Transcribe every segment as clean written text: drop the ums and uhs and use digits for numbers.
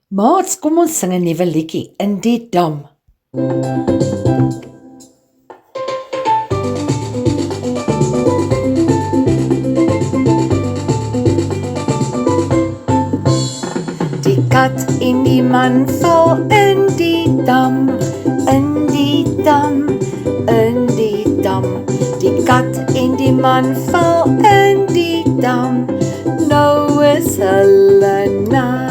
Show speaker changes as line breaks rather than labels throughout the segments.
Maats, kom ons sing 'n nuwe liedjie in die dam. Die kat en die man val in die dam, in die dam, in die dam. Die kat en die man val in die dam, nou is hulle nat.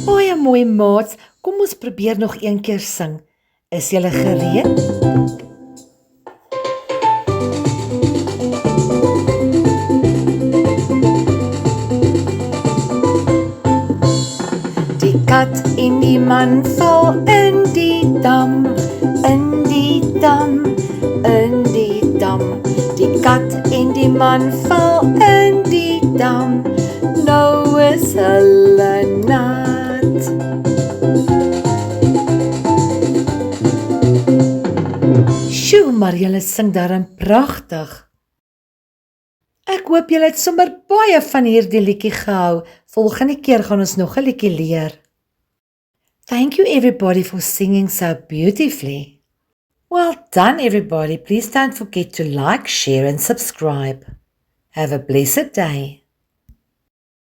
Baie mooi maats, kom ons probeer nog een keer sing. Is julle gereed? Die kat en die man val in die dam, in die dam, in die dam. Die kat en die man val in die dam, nou is hulle nat. Sjoe, maar julle sing daarin pragtig. Ek hoop julle het sommer baie van hierdie liedjie gehou. Volgende keer gaan ons nog 'n liedjie leer. Thank you everybody for singing so beautifully. Well done everybody. Please don't forget to like, share and subscribe. Have a blessed day.